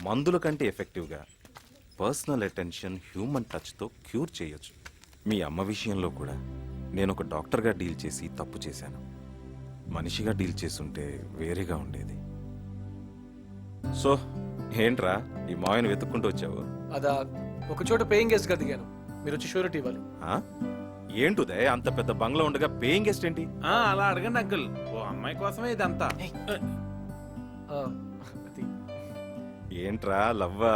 మందుల కంటే ఎఫెక్టివ్గా పర్సనల్ అటెన్షన్, హ్యూమన్ టచ్తో క్యూర్ చేయొచ్చు. మీ అమ్మ విషయంలో కూడా నేను ఒక డాక్టర్గా డీల్ చేసి తప్పు చేశాను. మనిషిగా డీల్ చేసుంటే వేరేగా ఉండేది. సో ఏంట్రా ఈ మాయను వెతుక్కుంటూ వచ్చావు? అదా ఒక చోట పేయింగ్ గెస్ట్ గా దిగాను, మీరు వచ్చి షూరిటీ ఇవ్వాలి. ఆ? ఏంటుదే అంత పెద్ద బంగ్లా ఉండగా పేయింగ్ గెస్ట్ ఏంటి? అలా అడగండి అంకుల్, ఓ అమ్మాయి కోసమే ఇదంతా. అది ఏంట్రా లవ్వా?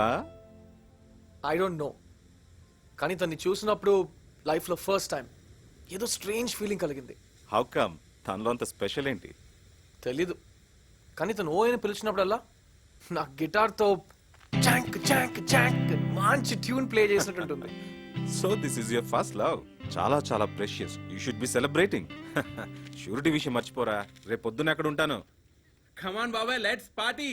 ఐ డోంట్ నో, కానీ తన్ని చూసినప్పుడు లైఫ్లో ఫస్ట్ టైం ఏదో స్ట్రేంజ్ ఫీలింగ్ కలిగింది. How come? తనలో అంత స్పెషల్ ఏంటి? తెలీదు, కానీ తను ఓ అని పిలిచినప్పుడల్లా నా గిటార్తో చాంక్ చాంక్ చాంక్ మంచి ట్యూన్ ప్లే చేసినట్టుంటుంది. So this is your first love. చాలా చాలా precious. You should be celebrating. Surety విషయం మర్చిపోరా. రేపు పొద్దున ఎక్కడ ఉంటాను? కమాన్ బాబాయ్, లెట్స్ పార్టీ.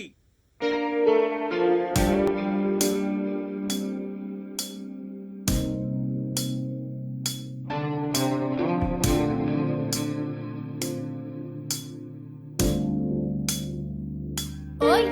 ఓయ్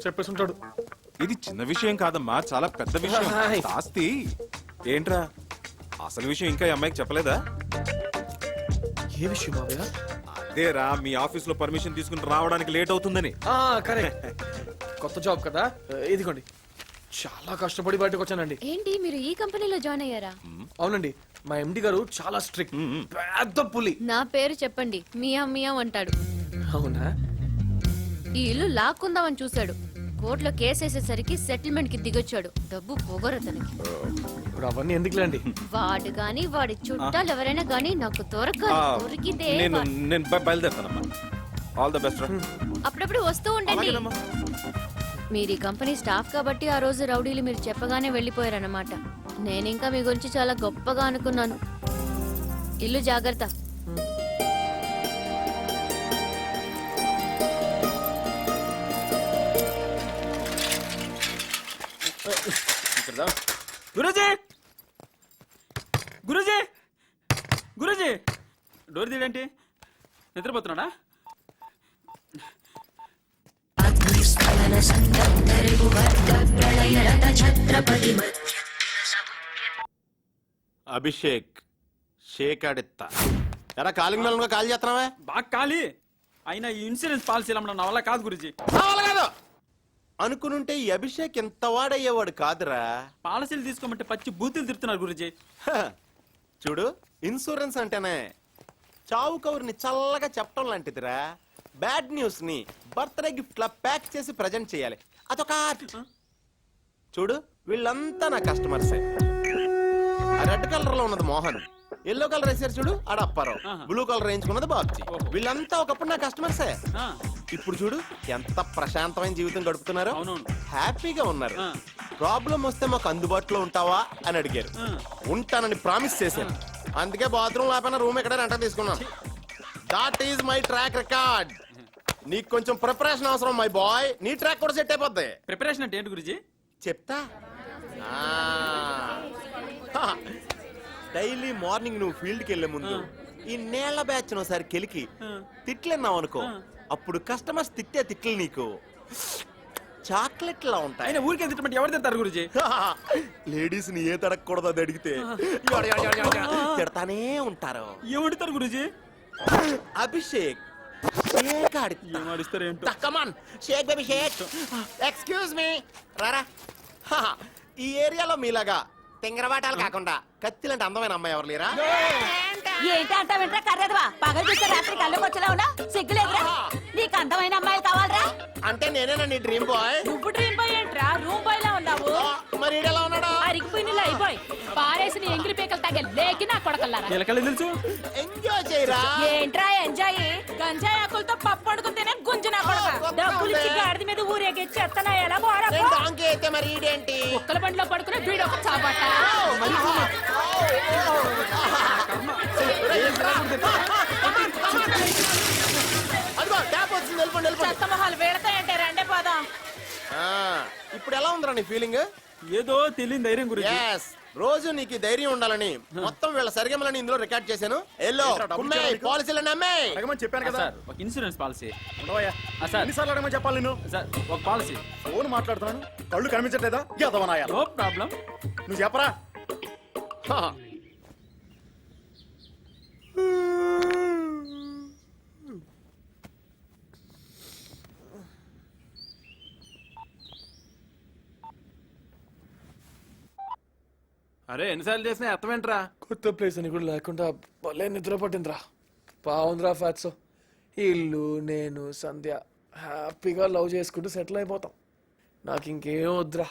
చెప్పేసి ఉంటాడు. ఇది చిన్న విషయం కాదమ్మా, చాలా పెద్ద విషయం. హాయ్. ఆస్తి ఏంట్రా, అసలు విషయం ఇంకా ఈ అమ్మాయికి చెప్పలేదా? ఏ విషయం మావయ్య? అదేరా, మీ ఆఫీస్ లో పర్మిషన్ తీసుకుని రావడానికి లేట్ అవుతుందని. కరెక్ట్. కొత్త జాబ్ కదా, ఇదిగోండి. చాలా కష్టపడి బయటకు వచ్చానండి. ఏంటి మీరు ఈ కంపెనీలో జాయిన్ అయ్యారా? అవునండి, మా ఎండి గారు చాలా స్ట్రిక్ట్, పెద్ద పులి. నా పేరు చెప్పండి, మియా మియా అంటాడు. అవునా? ఈ ఇల్లు లాక్కుందామని చూశాడు. కోర్టులో కేసేసేసరికి సెటిల్మెంట్ కి దిగొచ్చాడు. డబ్బు పొగరతనికి. ఇప్పుడు అవన్నీ ఎందుకులేండి. వాడు గాని వాడి చుట్టాలు ఎవరైనా గాని నాకు దొరికితే నేను బయలుదేరుతానమ్మా. All the best. అప్పుడప్పుడు వస్తూ ఉండండి. మీరు ఈ కంపెనీ స్టాఫ్ కాబట్టి ఆ రోజు రౌడీలు మీరు చెప్పగానే వెళ్ళిపోయారన్నమాట. నేను ఇంకా మీ గురించి చాలా గొప్పగా అనుకున్నాను. ఇల్లు జాగ్రత్త. గురూజీ గురూజీ గురూజీ డోర్ తీయడంటే నిద్రపోతున్నాడా? అభిషేక్ షేకాడిత్తా ఎరా కాలింగ్ మెల్గా కాల్ చేస్తున్నావా? బాగా ఖాళీ అయినా ఈ ఇన్సూరెన్స్ పాలసీలు అమ్మడం నా వల్ల కాదు గురూజీ. కాదు అనుకునుంటే ఈ అభిషేక్ ఎంత వాడయ్యేవాడు కాదురా. పాలసీలు తీసుకోమంటే పచ్చి బూతులు తిడుతున్నారు గురూజీ. హ, చూడు, ఇన్సూరెన్స్ అంటేనే చావు కౌరుని చల్లగా చెప్పడం లాంటిదిరా. బ్యాడ్ న్యూస్ ని బర్త్డే గిఫ్ట్ లా ప్యాక్ చేసి ప్రజెంట్ చేయాలి, అదొక ఆర్ట్. చూడు, వీళ్ళంతా నా కస్టమర్సే. ఆ రెడ్ కలర్ లో ఉన్నది మోహన్, ఎల్లో కలర్ వేసారు చూడు ఆడ అప్పారావు, బ్లూ కలర్ వేయించుకున్నది బాబ్జీ. వీళ్ళంతా ఒకప్పుడు నా కస్టమర్సే. ఆ, ఇప్పుడు చూడు ఎంత ప్రశాంతమైన జీవితం గడుపుతున్నారు, అవునవును. హ్యాపీగా ఉన్నారు. ఆ. ప్రాబ్లం వస్తే మాకు అందుబాటులో ఉంటావా అని అడిగారు. ఆ. ఉంటానని ప్రామిస్ చేశాను. అందుకే బాత్రూమ్ లేకపోయినా రూమ్ ఎక్కడ రెంట తీసుకున్నాను. That is my track record. నీకు కొంచెం ప్రిపరేషన్ అవసరం మై బాయ్. నీ ట్రాక్ కూడా సెట్ అయిపోద్ది. ప్రిపరేషన్ అంటే ఏంటి గురూజీ? చెప్తా. డైలీ మార్నింగ్ నువ్వు ఫీల్డ్కి వెళ్లే ముందు ఈ నేల బ్యాచ్ ఒకసారి కెలికి తిట్లన్నావు అనుకో, అప్పుడు కస్టమర్స్ తిట్టే తిట్లు నీకు చాక్లెట్ లా ఉంటాయి. అయినా ఊరికే తిట్టమంటే ఎవరు తింటారు గురూజీ? లేడీస్ ని ఏ తడకూడదు అది అడిగితే తిడతానే ఉంటారు. ఏమడుతారు గురూజీ? అభిషేక్ ఏమాడిస్తారు ఏంటో. ఎక్స్క్యూజ్ మీ రారా. ఈ ఏరియాలో మీలాగా తింగరబాటాలు కాకుండా కత్తిలాంటి అందమైన అమ్మాయి ఎవరు లేరా? ఏంటి అంట వింటరా కర్రేదవా? పగలు చూస్తే రాత్రి కళ్ళకి వచ్చేలా ఉన్నా సిగ్గులేదురా? నీకు అందమైన అమ్మాయిలు కావాలరా? అంటే నేనేనా నీ డ్రీమ్ బాయ్? నువ్వు డ్రీమ్ బాయ్ ఏంట్రా? రూమ్ బాయ్ లా ఉన్నావు. మరి ఈడెలా ఉన్నాడా? అరిగిపోయిన లైబాయ్ పారేసిన ఎంగిలి పేకలు తగ్గ లేకి నా కొడకల్లారా. ఎలకలు తెలుసు. ఎంజాయ్ చేయరా. ఏంట్రా ఎంజాయ్? గంజాయి ఆకులతో పప్పు అడుగుతేనే గుంజు నా కొడక. డబ్బులు ఇచ్చి గాడిద మీద ఊరేగి చెత్తనా ఎలా పోరా? డాంకీ అయితే మరి ఈడేంటి? కుక్కల బండిలో పడుకునే వీడు ఒక చాపట. అదిగో ట్యాప్ వచ్చింది, వెళ్ళిపోండి వెళ్ళిపోండి. చెత్త మొహాలు వేడతాయంటే రెండే పోదాం. ఇప్పుడు ఎలా ఉందిరా నీ ఫీలింగ్? ఏదో తెలియని ధైర్యం గురూజీ. Yes, రోజు నీకు ఈ ధైర్యం ఉండాలని మొత్తం వీళ్ళ సరిగమలని ఇందులో రికార్డ్ చేశాను. ఎల్లో పాలసీలు అమ్మే చెప్పాను కదా సార్, ఒక ఇన్సూరెన్స్ పాలసీ. ఉండవయ్యా. సార్ ఎన్నిసార్లు అడగమని చెప్పాలి నేను? సార్ ఒక పాలసీ. ఫోన్ మాట్లాడుతున్నాను, కళ్ళు కనిపించట్లేదా? ఎదవనాయాలి. No problem. నువ్వు చెప్పరా. అరే ఎన్నిసార్లు చేసినా అర్థమేంట్రా? కొత్త ప్లేస్ అని కూడా లేకుండా భలే నిద్ర పట్టిందిరా. బాగుందిరా ఫ్యాట్స్. ఇల్లు, నేను, సంధ్య హ్యాపీగా లవ్ చేసుకుంటూ సెటిల్ అయిపోతాం. నాకు ఇంకేం వద్దురా.